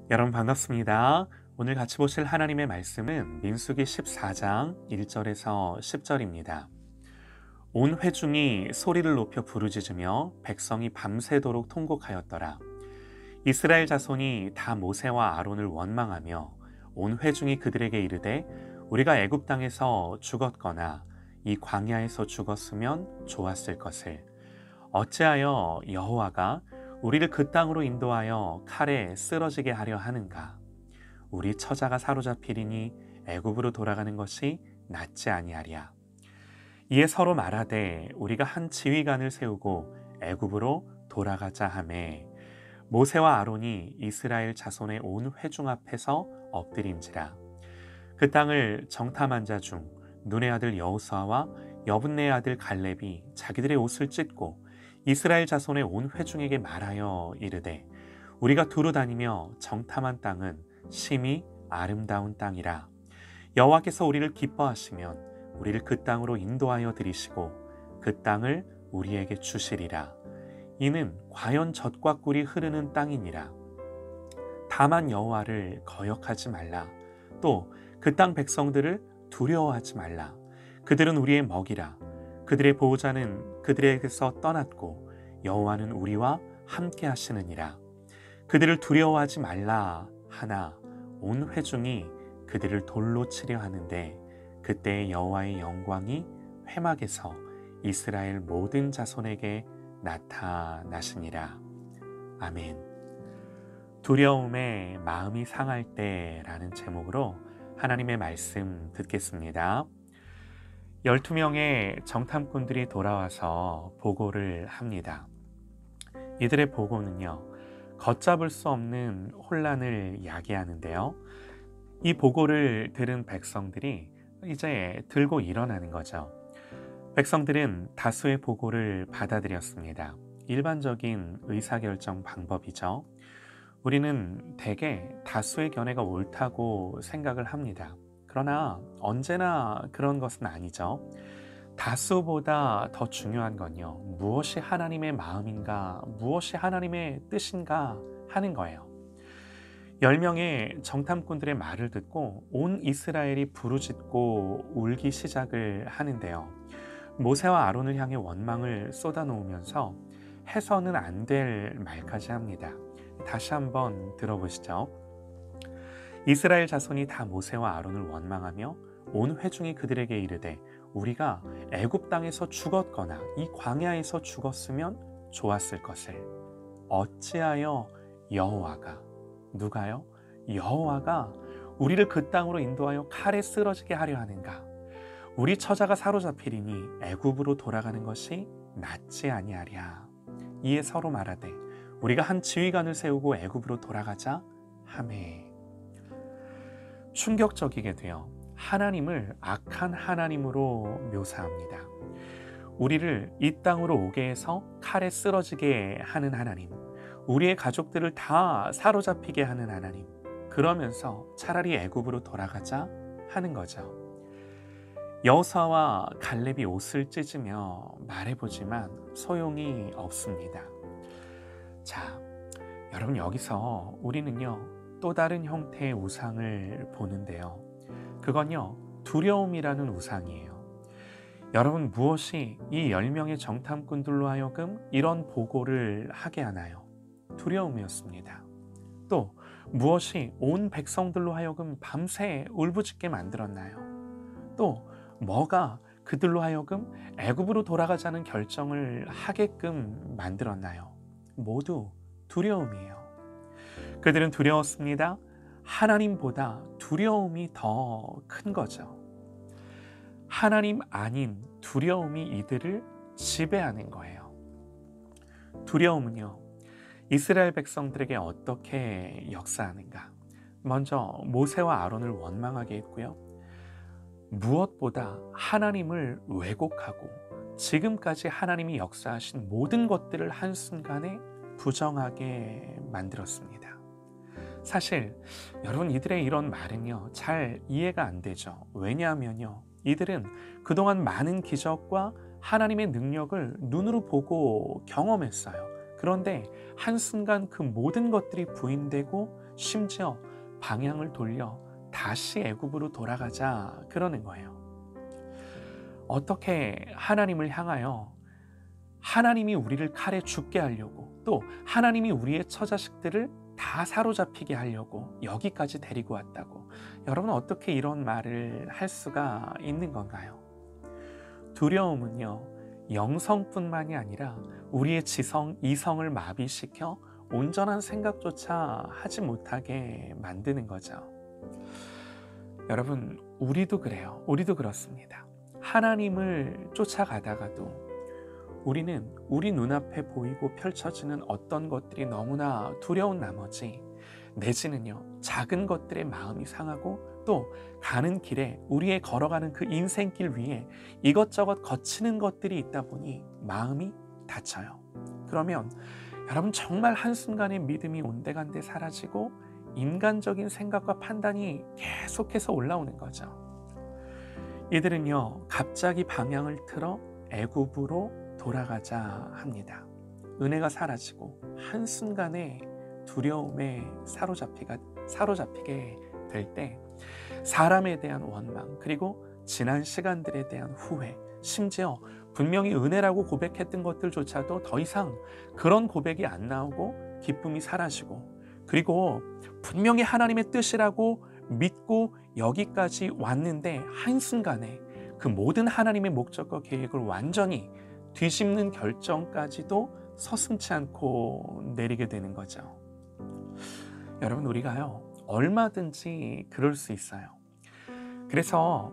여러분 반갑습니다. 오늘 같이 보실 하나님의 말씀은 민수기 14장 1절에서 10절입니다. 온 회중이 소리를 높여 부르짖으며 백성이 밤새도록 통곡하였더라. 이스라엘 자손이 다 모세와 아론을 원망하며 온 회중이 그들에게 이르되 우리가 애굽 땅에서 죽었거나 이 광야에서 죽었으면 좋았을 것을 어찌하여 여호와가 우리를 그 땅으로 인도하여 칼에 쓰러지게 하려 하는가? 우리 처자가 사로잡히리니 애굽으로 돌아가는 것이 낫지 아니하랴. 이에 서로 말하되 우리가 한 지휘관을 세우고 애굽으로 돌아가자 하매 모세와 아론이 이스라엘 자손의 온 회중 앞에서 엎드린지라. 그 땅을 정탐한 자 중 눈의 아들 여호수아와 여분네의 아들 갈렙이 자기들의 옷을 찢고 이스라엘 자손의 온 회중에게 말하여 이르되 우리가 두루 다니며 정탐한 땅은 심히 아름다운 땅이라. 여호와께서 우리를 기뻐하시면 우리를 그 땅으로 인도하여 들이시고 그 땅을 우리에게 주시리라. 이는 과연 젖과 꿀이 흐르는 땅이니라. 다만 여호와를 거역하지 말라. 또 그 땅 백성들을 두려워하지 말라. 그들은 우리의 먹이라. 그들의 보호자는 그들에게서 떠났고 여호와는 우리와 함께 하시느니라. 그들을 두려워하지 말라 하나 온 회중이 그들을 돌로 치려 하는데 그때 여호와의 영광이 회막에서 이스라엘 모든 자손에게 나타나시니라. 아멘. 두려움에 마음이 상할 때라는 제목으로 하나님의 말씀 듣겠습니다. 12명의 정탐꾼들이 돌아와서 보고를 합니다. 이들의 보고는요, 걷잡을 수 없는 혼란을 야기하는데요. 이 보고를 들은 백성들이 이제 들고 일어나는 거죠. 백성들은 다수의 보고를 받아들였습니다. 일반적인 의사결정 방법이죠. 우리는 대개 다수의 견해가 옳다고 생각을 합니다. 그러나 언제나 그런 것은 아니죠. 다수보다 더 중요한 건요, 무엇이 하나님의 마음인가, 무엇이 하나님의 뜻인가 하는 거예요. 10명의 정탐꾼들의 말을 듣고 온 이스라엘이 부르짖고 울기 시작을 하는데요. 모세와 아론을 향해 원망을 쏟아놓으면서 해서는 안 될 말까지 합니다. 다시 한번 들어보시죠. 이스라엘 자손이 다 모세와 아론을 원망하며 온 회중이 그들에게 이르되 우리가 애굽 땅에서 죽었거나 이 광야에서 죽었으면 좋았을 것을 어찌하여 여호와가 누가요? 여호와가 우리를 그 땅으로 인도하여 칼에 쓰러지게 하려 하는가? 우리 처자가 사로잡히리니 애굽으로 돌아가는 것이 낫지 아니하랴. 이에 서로 말하되 우리가 한 지휘관을 세우고 애굽으로 돌아가자 하매. 충격적이게도요, 하나님을 악한 하나님으로 묘사합니다. 우리를 이 땅으로 오게 해서 칼에 쓰러지게 하는 하나님, 우리의 가족들을 다 사로잡히게 하는 하나님, 그러면서 차라리 애굽으로 돌아가자 하는 거죠. 여호수아와 갈렙이 옷을 찢으며 말해보지만 소용이 없습니다. 자, 여러분, 여기서 우리는요, 또 다른 형태의 우상을 보는데요. 그건요, 두려움이라는 우상이에요. 여러분, 무엇이 이 10명의 정탐꾼들로 하여금 이런 보고를 하게 하나요? 두려움이었습니다. 또 무엇이 온 백성들로 하여금 밤새 울부짖게 만들었나요? 또 뭐가 그들로 하여금 애굽으로 돌아가자는 결정을 하게끔 만들었나요? 모두 두려움이에요. 그들은 두려웠습니다. 하나님보다 두려움이 더 큰 거죠. 하나님 아닌 두려움이 이들을 지배하는 거예요. 두려움은요, 이스라엘 백성들에게 어떻게 역사하는가? 먼저 모세와 아론을 원망하게 했고요. 무엇보다 하나님을 왜곡하고 지금까지 하나님이 역사하신 모든 것들을 한순간에 부정하게 만들었습니다. 사실 여러분, 이들의 이런 말은요, 잘 이해가 안 되죠. 왜냐하면요, 이들은 그동안 많은 기적과 하나님의 능력을 눈으로 보고 경험했어요. 그런데 한순간 그 모든 것들이 부인되고 심지어 방향을 돌려 다시 애굽으로 돌아가자 그러는 거예요. 어떻게 하나님을 향하여 하나님이 우리를 칼에 죽게 하려고, 또 하나님이 우리의 처자식들을 다 사로잡히게 하려고 여기까지 데리고 왔다고, 여러분 어떻게 이런 말을 할 수가 있는 건가요? 두려움은요, 영성뿐만이 아니라 우리의 지성, 이성을 마비시켜 온전한 생각조차 하지 못하게 만드는 거죠. 여러분, 우리도 그래요. 우리도 그렇습니다. 하나님을 쫓아가다가도 우리는 우리 눈앞에 보이고 펼쳐지는 어떤 것들이 너무나 두려운 나머지, 내지는요, 작은 것들에 마음이 상하고, 또 가는 길에 우리의 걸어가는 그 인생길 위에 이것저것 거치는 것들이 있다 보니 마음이 다쳐요. 그러면 여러분, 정말 한순간에 믿음이 온데간데 사라지고 인간적인 생각과 판단이 계속해서 올라오는 거죠. 이들은요, 갑자기 방향을 틀어 애굽으로 돌아가자 합니다. 은혜가 사라지고 한순간에 두려움에 사로잡히게 될 때 사람에 대한 원망, 그리고 지난 시간들에 대한 후회, 심지어 분명히 은혜라고 고백했던 것들조차도 더 이상 그런 고백이 안 나오고 기쁨이 사라지고, 그리고 분명히 하나님의 뜻이라고 믿고 여기까지 왔는데 한순간에 그 모든 하나님의 목적과 계획을 완전히 뒤집는 결정까지도 서슴지 않고 내리게 되는 거죠. 여러분, 우리가요, 얼마든지 그럴 수 있어요. 그래서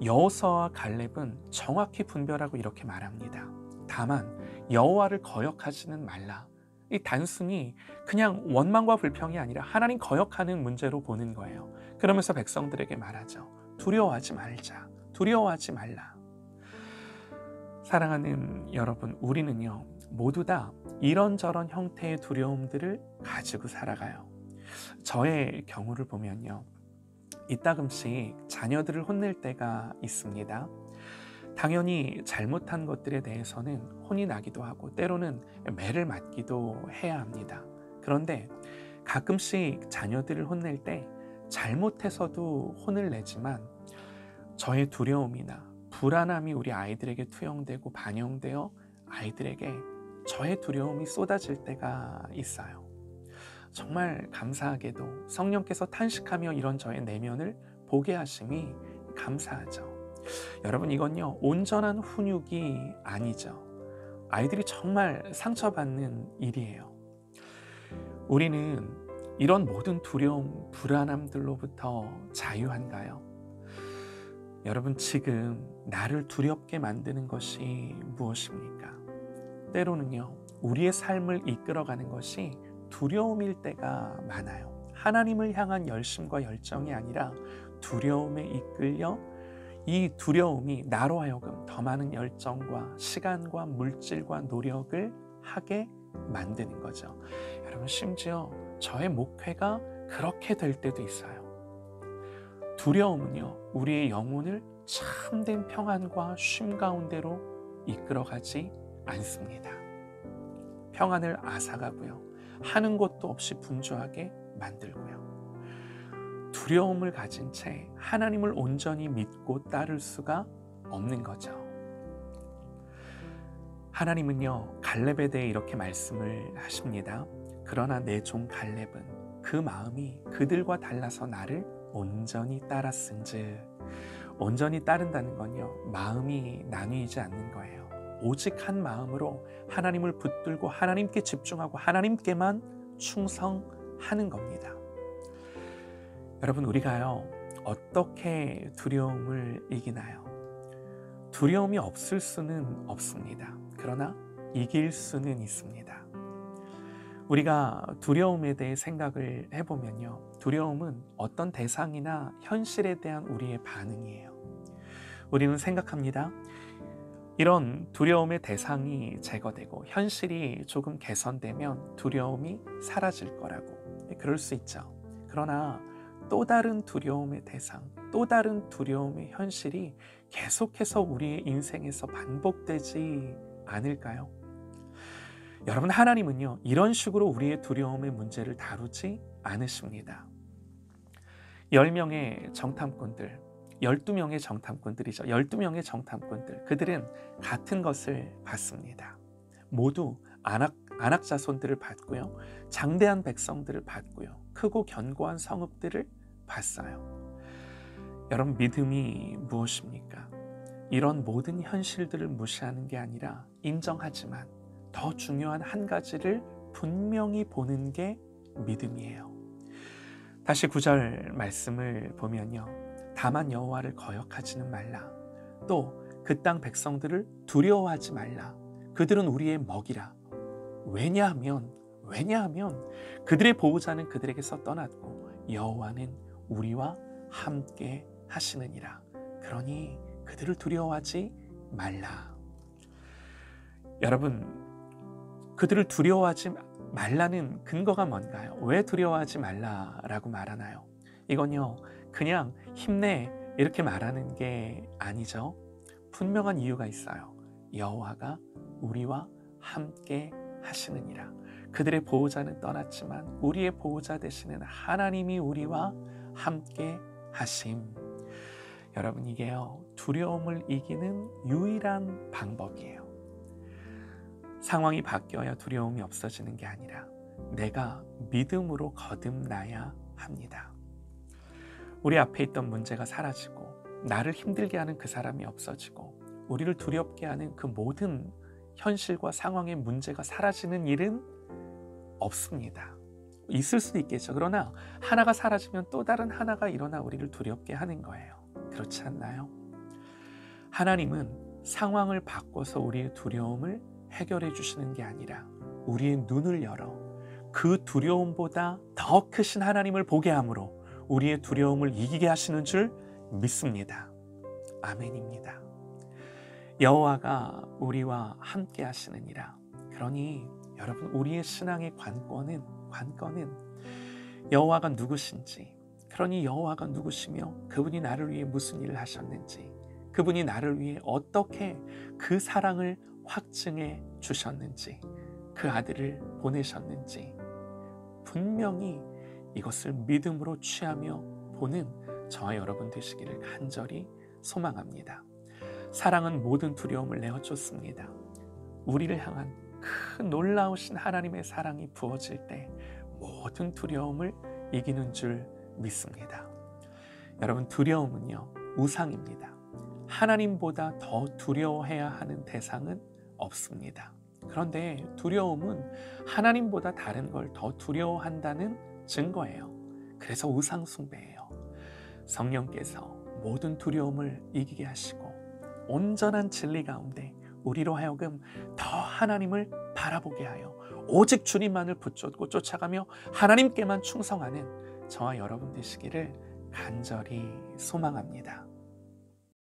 여호수아와 갈렙은 정확히 분별하고 이렇게 말합니다. 다만 여호와를 거역하지는 말라. 이 단순히 그냥 원망과 불평이 아니라 하나님 거역하는 문제로 보는 거예요. 그러면서 백성들에게 말하죠. 두려워하지 말자. 두려워하지 말라. 사랑하는 여러분, 우리는요, 모두 다 이런저런 형태의 두려움들을 가지고 살아가요. 저의 경우를 보면요, 이따금씩 자녀들을 혼낼 때가 있습니다. 당연히 잘못한 것들에 대해서는 혼이 나기도 하고 때로는 매를 맞기도 해야 합니다. 그런데 가끔씩 자녀들을 혼낼 때 잘못해서도 혼을 내지만 저의 두려움이나 불안함이 우리 아이들에게 투영되고 반영되어 아이들에게 저의 두려움이 쏟아질 때가 있어요. 정말 감사하게도 성령께서 탄식하며 이런 저의 내면을 보게 하심이 감사하죠. 여러분, 이건요, 온전한 훈육이 아니죠. 아이들이 정말 상처받는 일이에요. 우리는 이런 모든 두려움, 불안함들로부터 자유한가요? 여러분, 지금 나를 두렵게 만드는 것이 무엇입니까? 때로는요, 우리의 삶을 이끌어가는 것이 두려움일 때가 많아요. 하나님을 향한 열심과 열정이 아니라 두려움에 이끌려 이 두려움이 나로 하여금 더 많은 열정과 시간과 물질과 노력을 하게 만드는 거죠. 여러분, 심지어 저의 목회가 그렇게 될 때도 있어요. 두려움은요, 우리의 영혼을 참된 평안과 쉼 가운데로 이끌어가지 않습니다. 평안을 앗아가고요, 하는 것도 없이 분주하게 만들고요, 두려움을 가진 채 하나님을 온전히 믿고 따를 수가 없는 거죠. 하나님은요, 갈렙에 대해 이렇게 말씀을 하십니다. 그러나 내 종 갈렙은 그 마음이 그들과 달라서 나를 온전히 따랐은즉. 온전히 따른다는 건요, 마음이 나뉘지 않는 거예요. 오직 한 마음으로 하나님을 붙들고 하나님께 집중하고 하나님께만 충성하는 겁니다. 여러분, 우리가요, 어떻게 두려움을 이기나요? 두려움이 없을 수는 없습니다. 그러나 이길 수는 있습니다. 우리가 두려움에 대해 생각을 해보면요, 두려움은 어떤 대상이나 현실에 대한 우리의 반응이에요. 우리는 생각합니다. 이런 두려움의 대상이 제거되고 현실이 조금 개선되면 두려움이 사라질 거라고. 그럴 수 있죠. 그러나 또 다른 두려움의 대상, 또 다른 두려움의 현실이 계속해서 우리의 인생에서 반복되지 않을까요? 여러분, 하나님은요, 이런 식으로 우리의 두려움의 문제를 다루지 않으십니다. 10명의 정탐꾼들, 12명의 정탐꾼들이죠. 12명의 정탐꾼들, 그들은 같은 것을 봤습니다. 모두 안악자손들을 봤고요. 장대한 백성들을 봤고요. 크고 견고한 성읍들을 봤어요. 여러분, 믿음이 무엇입니까? 이런 모든 현실들을 무시하는 게 아니라 인정하지만 더 중요한 한 가지를 분명히 보는 게 믿음이에요. 다시 9절 말씀을 보면요. 다만 여호와를 거역하지는 말라. 또 그 땅 백성들을 두려워하지 말라. 그들은 우리의 먹이라. 왜냐하면 그들의 보호자는 그들에게서 떠났고 여호와는 우리와 함께 하시느니라. 그러니 그들을 두려워하지 말라. 여러분, 그들을 두려워하지 말라는 근거가 뭔가요? 왜 두려워하지 말라라고 말하나요? 이건요, 그냥 힘내 이렇게 말하는 게 아니죠. 분명한 이유가 있어요. 여호와가 우리와 함께 하시느니라. 그들의 보호자는 떠났지만 우리의 보호자 되시는 하나님이 우리와 함께 하심. 여러분, 이게요, 두려움을 이기는 유일한 방법이에요. 상황이 바뀌어야 두려움이 없어지는 게 아니라 내가 믿음으로 거듭나야 합니다. 우리 앞에 있던 문제가 사라지고 나를 힘들게 하는 그 사람이 없어지고 우리를 두렵게 하는 그 모든 현실과 상황의 문제가 사라지는 일은 없습니다. 있을 수도 있겠죠. 그러나 하나가 사라지면 또 다른 하나가 일어나 우리를 두렵게 하는 거예요. 그렇지 않나요? 하나님은 상황을 바꿔서 우리의 두려움을 해결해 주시는 게 아니라 우리의 눈을 열어 그 두려움보다 더 크신 하나님을 보게 함으로 우리의 두려움을 이기게 하시는 줄 믿습니다. 아멘입니다. 여호와가 우리와 함께 하시느니라. 그러니 여러분, 우리의 신앙의 관건은 여호와가 누구신지, 그러니 여호와가 누구시며 그분이 나를 위해 무슨 일을 하셨는지, 그분이 나를 위해 어떻게 그 사랑을 확증해 주셨는지, 그 아들을 보내셨는지 분명히 이것을 믿음으로 취하며 보는 저와 여러분 되시기를 간절히 소망합니다. 사랑은 모든 두려움을 내어쫓습니다. 우리를 향한 큰 놀라우신 하나님의 사랑이 부어질 때 모든 두려움을 이기는 줄 믿습니다. 여러분, 두려움은요, 우상입니다. 하나님보다 더 두려워해야 하는 대상은 없습니다. 그런데 두려움은 하나님보다 다른 걸 더 두려워한다는 증거예요. 그래서 우상 숭배예요. 성령께서 모든 두려움을 이기게 하시고 온전한 진리 가운데 우리로 하여금 더 하나님을 바라보게 하여 오직 주님만을 붙잡고 쫓아가며 하나님께만 충성하는 저와 여러분 되시기를 간절히 소망합니다.